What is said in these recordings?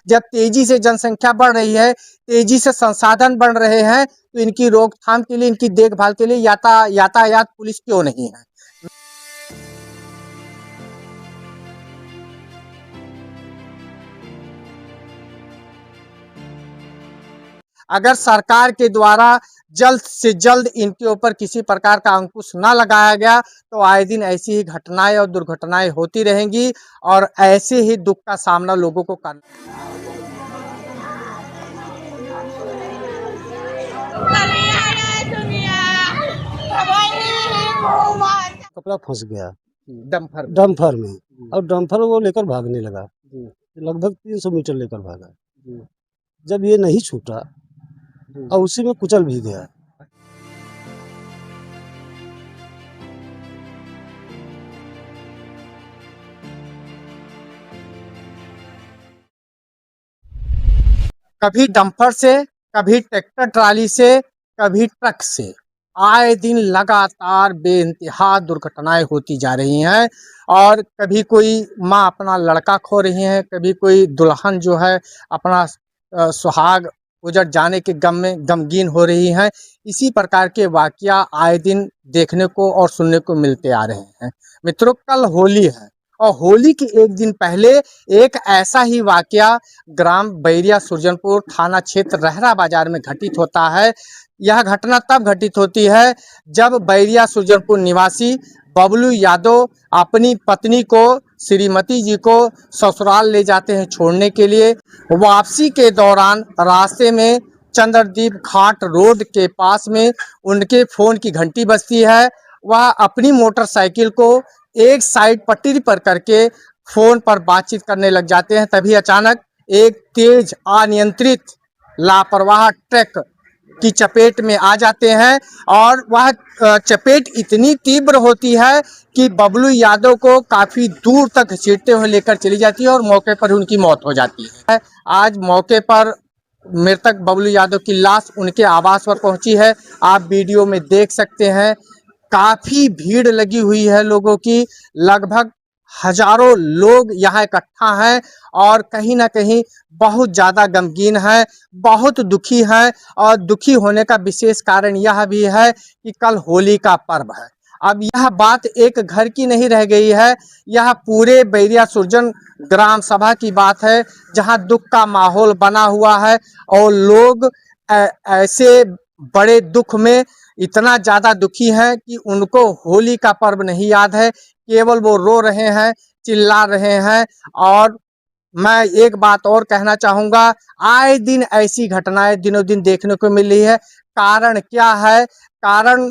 जब तेजी से जनसंख्या बढ़ रही है, तेजी से संसाधन बढ़ रहे हैं, तो इनकी रोकथाम के लिए, इनकी देखभाल के लिए यातायात पुलिस क्यों नहीं है? अगर सरकार के द्वारा जल्द से जल्द इनके ऊपर किसी प्रकार का अंकुश न लगाया गया, तो आए दिन ऐसी ही घटनाएं और दुर्घटनाएं होती रहेंगी और ऐसे ही दुख का सामना लोगों को करना। कपड़ा फंस गया डंपर डम्फर में और डम्फर वो लेकर भागने लगा। लगभग 300 मीटर लेकर भागा। जब ये नहीं छूटा और उसी में कुचल भी गया। कभी डंपर से, कभी ट्रैक्टर ट्राली से, कभी ट्रक से आए दिन लगातार बेइंतहा दुर्घटनाएं होती जा रही हैं। और कभी कोई माँ अपना लड़का खो रही है, कभी कोई दुल्हन जो है अपना सुहाग उजड़ जाने के गम में गमगीन हो रही हैं। इसी प्रकार के वाकया आए दिन देखने को और सुनने को मिलते आ रहे हैं। मित्रों, कल होली है और होली के एक दिन पहले एक ऐसा ही वाकया ग्राम बैरिया सुरजनपुर थाना क्षेत्र रहरा बाजार में घटित होता है। यह घटना तब घटित होती है जब बैरिया सुरजनपुर निवासी बबलू यादव अपनी पत्नी को, श्रीमती जी को ससुराल ले जाते हैं छोड़ने के लिए। वापसी के दौरान रास्ते में चंद्रदीप घाट रोड के पास में उनके फोन की घंटी बजती है। वह अपनी मोटरसाइकिल को एक साइड पटरी पर करके फोन पर बातचीत करने लग जाते हैं। तभी अचानक एक तेज अनियंत्रित लापरवाह ट्रक की चपेट में आ जाते हैं और वह चपेट इतनी तीव्र होती है कि बबलू यादव को काफी दूर तक घसीटते हुए लेकर चली जाती है और मौके पर उनकी मौत हो जाती है। आज मौके पर मृतक बबलू यादव की लाश उनके आवास पर पहुंची है। आप वीडियो में देख सकते हैं, काफी भीड़ लगी हुई है लोगों की। लगभग हजारों लोग यहाँ इकट्ठा हैं और कहीं ना कहीं बहुत ज़्यादा गमगीन है, बहुत दुखी है। और दुखी होने का विशेष कारण यह भी है कि कल होली का पर्व है। अब यह बात एक घर की नहीं रह गई है, यह पूरे बैरिया सुरजन ग्राम सभा की बात है, जहां दुख का माहौल बना हुआ है और लोग ऐसे बड़े दुख में इतना ज़्यादा दुखी हैं कि उनको होली का पर्व नहीं याद है, केवल वो रो रहे हैं, चिल्ला रहे हैं। और मैं एक बात और कहना चाहूँगा, आए दिन ऐसी घटनाएं दिनों दिन देखने को मिल रही है। कारण क्या है? कारण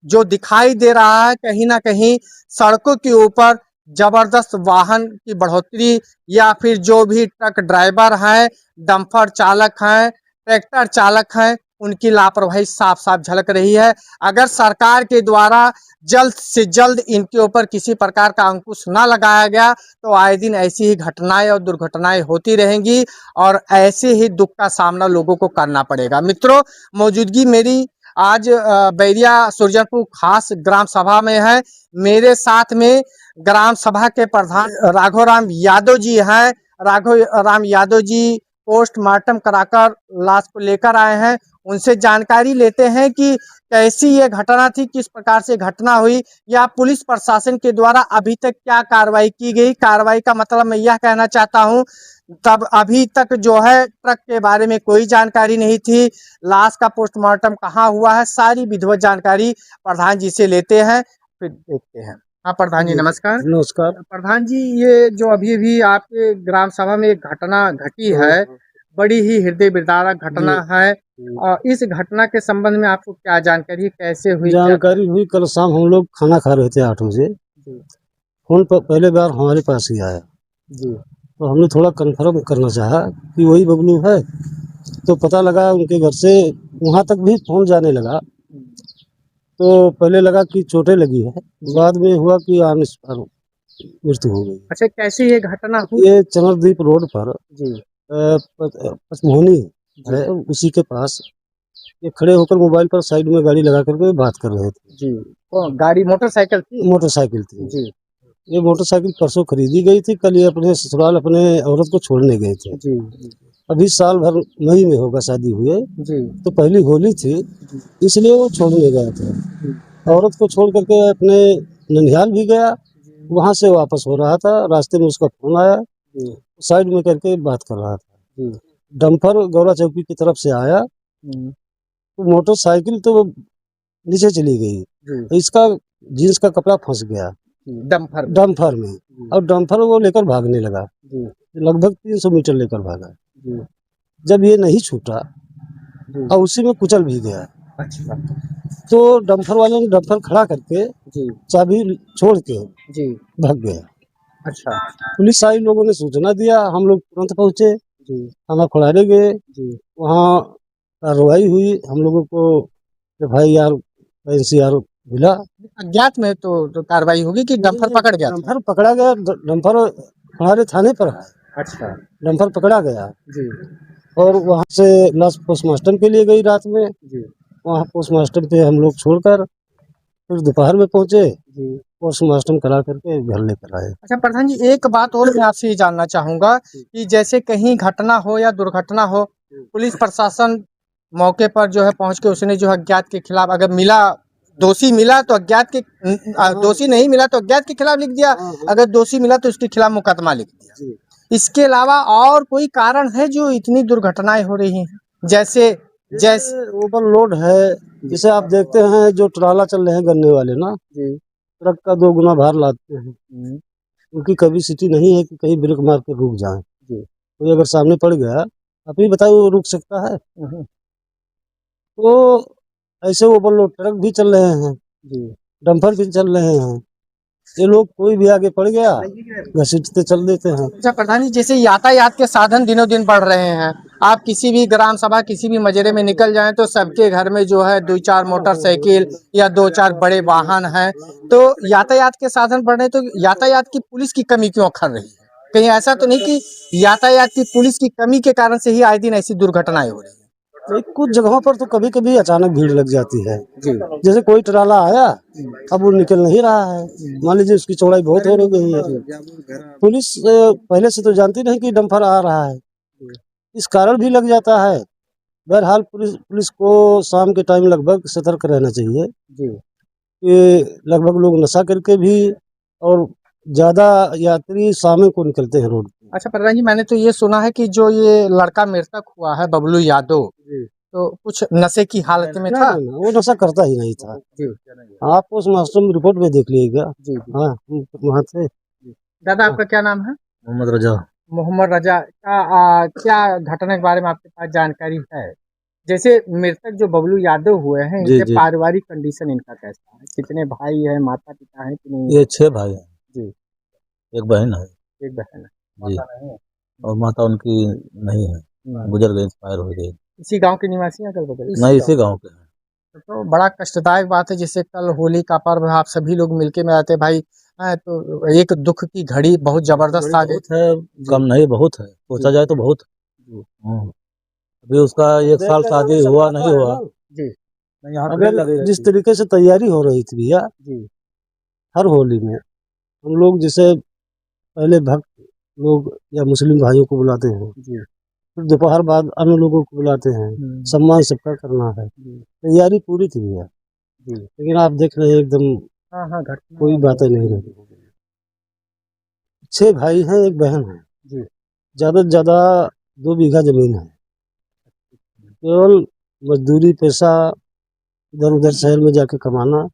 जो दिखाई दे रहा है, कहीं ना कहीं सड़कों के ऊपर जबरदस्त वाहन की बढ़ोतरी या फिर जो भी ट्रक ड्राइवर हैं, डंपर चालक हैं, ट्रैक्टर चालक हैं, उनकी लापरवाही साफ साफ झलक रही है। अगर सरकार के द्वारा जल्द से जल्द इनके ऊपर किसी प्रकार का अंकुश न लगाया गया, तो आए दिन ऐसी ही घटनाएं और दुर्घटनाएं होती रहेंगी और ऐसे ही दुख का सामना लोगों को करना पड़ेगा। मित्रों, मौजूदगी मेरी आज बैरिया सुरजनपुर खास ग्राम सभा में है। मेरे साथ में ग्राम सभा के प्रधान राघव राम यादव जी हैं। राघव राम यादव जी पोस्टमार्टम कराकर लाश को लेकर आए हैं। उनसे जानकारी लेते हैं कि कैसी ये घटना थी, किस प्रकार से घटना हुई, या पुलिस प्रशासन के द्वारा अभी तक क्या कार्रवाई की गई। कार्रवाई का मतलब मैं यह कहना चाहता हूं, तब अभी तक जो है ट्रक के बारे में कोई जानकारी नहीं थी, लाश का पोस्टमार्टम कहाँ हुआ है, सारी विधिवत जानकारी प्रधान जी से लेते हैं, फिर देखते हैं। हाँ प्रधान जी, नमस्कार। नमस्कार। प्रधान जी, ये जो अभी भी आपके ग्राम सभा में एक घटना घटी है, बड़ी ही हृदय विदारक घटना है, और इस घटना के संबंध में आपको क्या जानकारी, कैसे हुई? जानकारी हुई, कल शाम हम लोग खाना खा रहे थे 8 बजे। फोन पर पहले बार हमारे पास ही आया जी। तो हमने थोड़ा कंफर्म करना चाहा कि वही बबलू है। तो पता लगा उनके घर से वहाँ तक भी फोन जाने लगा। तो पहले लगा कि चोटें लगी है, बाद में हुआ कि मृत्यु हो गई। अच्छा, कैसी ये घटना हुई? ये चंद्रदीप रोड पर जी। पचमोहनी है, उसी के पास ये खड़े होकर मोबाइल पर साइड में गाड़ी लगा करके बात कर रहे थे। जी। गाड़ी मोटरसाइकिल थी? मोटरसाइकिल थी। जी। ये मोटरसाइकिल परसों खरीदी गई थी, कल ये अपने ससुराल अपने औरत को छोड़ने गए थे। जी अभी साल भर मई में होगा शादी हुए, जी तो पहली होली थी, इसलिए वो छोड़ने गया था। औरत को छोड़ करके अपने ननिहाल भी गया, वहां से वापस हो रहा था, रास्ते में उसका फोन आया, जी साइड में करके बात कर रहा था। जी डंपर गौरा चौकी की तरफ से आया, हम्म, तो मोटरसाइकिल तो नीचे चली गई, जी इसका जींस का कपड़ा फंस गया जी डम्फर में। डंपर में, जी और डंपर वो लेकर भागने लगा, जी लगभग 300 मीटर लेकर भागा। जी जब ये नहीं छूटा जी और उसी में कुचल भी गया, अच्छा तो डंपर वाले ने डंपर खड़ा करके जी चाबी छोड़ के जी भाग गया। अच्छा पुलिस आई, लोगों ने सूचना दिया, हम लोग तुरंत पहुंचे, जी थाना खुलारे गए, जी वहाँ कार्रवाई हुई, हम लोगों को FIR NCR मिला। अज्ञात में तो कार्रवाई होगी कि डम्फर पकड़ गया था। डंपर पकड़ा गया, डंपर हमारे थाने पर है, अच्छा डंपर पकड़ा गया, जी और वहाँ से लाश पोस्टमार्टम के लिए गई रात में, जी वहाँ पोस्टमार्टम पे हम लोग छोड़कर फिर दोपहर में पहुंचे, जी पोस्टमार्टम करा करके घर लेकर आए। अच्छा प्रधान जी, एक बात और मैं आपसे ये जानना चाहूंगा कि जैसे कहीं घटना हो या दुर्घटना हो, पुलिस प्रशासन मौके पर जो है पहुंच के उसने जो है अज्ञात के खिलाफ, अगर मिला दोषी मिला तो अज्ञात के दोषी नहीं मिला तो अज्ञात के खिलाफ लिख दिया, अगर दोषी मिला तो उसके खिलाफ मुकदमा लिख दिया। इसके अलावा और कोई कारण है जो इतनी दुर्घटनाएं हो रही हैं? जैसे जैसे ओवरलोड है, जैसे आप देखते हैं जो ट्राला चल रहे हैं गन्ने वाले ना, जी ट्रक का 2 गुना भार लाते हैं, उनकी कैपेसिटी नहीं है कि कहीं ब्रेक मार के रुक जाए। जी कोई अगर सामने पड़ गया, आप ही बताइए वो रुक सकता है? हम्म, तो ऐसे ओवरलोड ट्रक भी चल रहे हैं, जी डंपर भी चल रहे हैं, ये लोग कोई भी आगे पड़ गया घसीटते चल देते हैं। अच्छा प्रधान जी, जैसे यातायात के साधन दिनों दिन बढ़ रहे हैं, आप किसी भी ग्राम सभा किसी भी मजरे में निकल जाएं तो सबके घर में जो है 2-4 मोटरसाइकिल या 2-4 बड़े वाहन हैं, तो यातायात के साधन बढ़ रहे हैं, तो यातायात की पुलिस की कमी क्यों अखर रही है? कहीं ऐसा तो नहीं कि यातायात की पुलिस की कमी के कारण से ही आए दिन ऐसी दुर्घटनाएं हो रही है? नहीं, कुछ जगहों पर तो कभी कभी अचानक भीड़ लग जाती है, जी जैसे कोई ट्राला आया, अब वो निकल नहीं रहा है, मान लीजिए उसकी चौड़ाई बहुत हो गई है, पुलिस पहले से तो जानती नहीं कि डंपर आ रहा है, इस कारण भी लग जाता है। बहरहाल पुलिस पुलिस को शाम के टाइम लगभग सतर्क रहना चाहिए, जी कि लगभग लोग नशा करके भी और ज्यादा यात्री शाम को निकलते हैं रोड पे। अच्छा प्रधान जी, मैंने तो ये सुना है कि जो ये लड़का मृतक हुआ है बबलू यादव, तो कुछ नशे की हालत में था। वो नशा करता ही नहीं था, जी आप उस मास्टर में रिपोर्ट में देख लीजिएगा। जी हाँ, हम वहाँ थे। दादा, आपका क्या नाम है? मोहम्मद रजा। मोहम्मद रजा का क्या घटना के बारे में आपके पास जानकारी है? जैसे मृतक जो बबलू यादव हुए हैं, जी, इनके जी। पारिवारिक कंडीशन इनका कैसा है? कितने भाई हैं, माता पिता हैं कि नहीं? ये 6 भाई हैं, जी एक बहन है एक बहन है। जी, माता नहीं है? और माता उनकी नहीं है, गुजर गई, एक्सपायर हो गई। इसी गांव के निवासी हैं अगल बगल? नहीं, इसी गांव के हैं। तो बड़ा कष्टदायक बात है। जैसे कल होली का पर्व है, आप सभी लोग मिलके मनाते भाई हैं, तो एक दुख की घड़ी बहुत जबरदस्त आ गई। बहुत है, कम नहीं, बहुत है, सोचा जाए तो बहुत है। अभी उसका 1 साल शादी हुआ नहीं हुआ, जी अगर जिस तरीके से तैयारी हो रही थी भैया, जी हर होली में हम लोग जैसे पहले भक्त लोग या मुस्लिम भाइयों को बुलाते हैं, जी फिर दोपहर बाद अन्य लोगों को बुलाते हैं, सम्मान सबका करना है, तैयारी पूरी थी भैया, लेकिन आप देख रहे हैं एकदम हाँ हाँ घटना कोई बातें नहीं रही। 6 भाई हैं, एक बहन है, जी ज्यादा से ज्यादा 2 बीघा जमीन है, केवल मजदूरी पैसा इधर उधर शहर में जाके कमाना,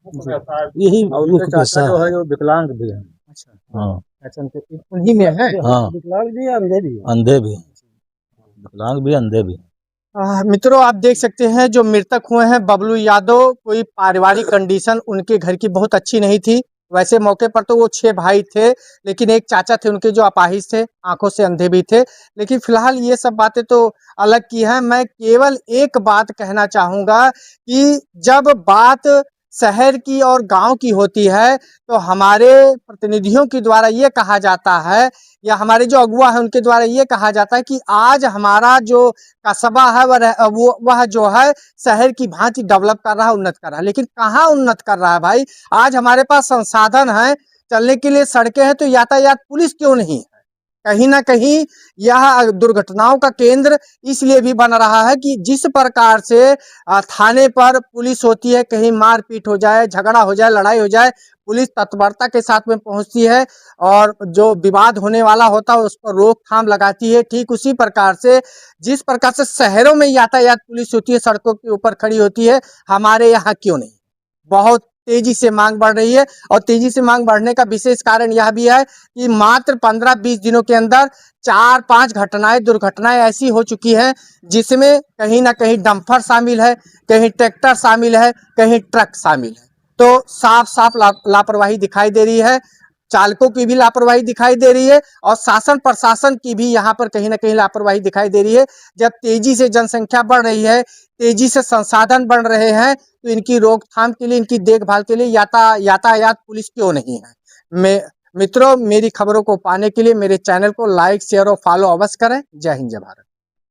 यही मुख्य पैसा है। जो विकलांग भी है। अच्छा हाँ अच्छा, उन्हीं में है। हाँ, विकलांग भी है, अंधे भी है, अंधे भी हैं, विकलांग भी, अंधे भी। मित्रों, आप देख सकते हैं जो मृतक हुए हैं बबलू यादव, कोई पारिवारिक कंडीशन उनके घर की बहुत अच्छी नहीं थी। वैसे मौके पर तो वो 6 भाई थे, लेकिन एक चाचा थे उनके जो अपाहिज थे, आंखों से अंधे भी थे। लेकिन फिलहाल ये सब बातें तो अलग की हैं। मैं केवल एक बात कहना चाहूंगा कि जब बात शहर की और गांव की होती है, तो हमारे प्रतिनिधियों के द्वारा ये कहा जाता है, या हमारे जो अगुआ है उनके द्वारा ये कहा जाता है कि आज हमारा जो कस्बा है वह जो है शहर की भांति डेवलप कर रहा है, उन्नत कर रहा है। लेकिन कहाँ उन्नत कर रहा है भाई? आज हमारे पास संसाधन है, चलने के लिए सड़कें हैं तो यातायात पुलिस क्यों नहीं है? कहीं ना कहीं यह दुर्घटनाओं का केंद्र इसलिए भी बन रहा है कि जिस प्रकार से थाने पर पुलिस होती है, कहीं मारपीट हो जाए, झगड़ा हो जाए, लड़ाई हो जाए, पुलिस तत्परता के साथ में पहुंचती है और जो विवाद होने वाला होता है उस पर रोकथाम लगाती है। ठीक उसी प्रकार से जिस प्रकार से शहरों में यातायात पुलिस होती है, सड़कों के ऊपर खड़ी होती है, हमारे यहाँ क्यों नहीं? बहुत तेजी से मांग बढ़ रही है और तेजी से मांग बढ़ने का विशेष कारण यह भी है कि मात्र 15-20 दिनों के अंदर 4-5 घटनाएं, दुर्घटनाएं ऐसी हो चुकी हैं जिसमें कहीं ना कहीं डंपर शामिल है, कहीं ट्रैक्टर शामिल है, कहीं ट्रक शामिल है। तो साफ साफ लापरवाही दिखाई दे रही है, चालकों की भी लापरवाही दिखाई दे रही है और शासन प्रशासन की भी यहाँ पर कहीं ना कहीं लापरवाही दिखाई दे रही है। जब तेजी से जनसंख्या बढ़ रही है, तेजी से संसाधन बढ़ रहे हैं, तो इनकी रोकथाम के लिए, इनकी देखभाल के लिए यातायात पुलिस क्यों नहीं है? मैं मित्रों, मेरी खबरों को पाने के लिए मेरे चैनल को लाइक, शेयर और फॉलो अवश्य करें। जय हिंद, जय भारत।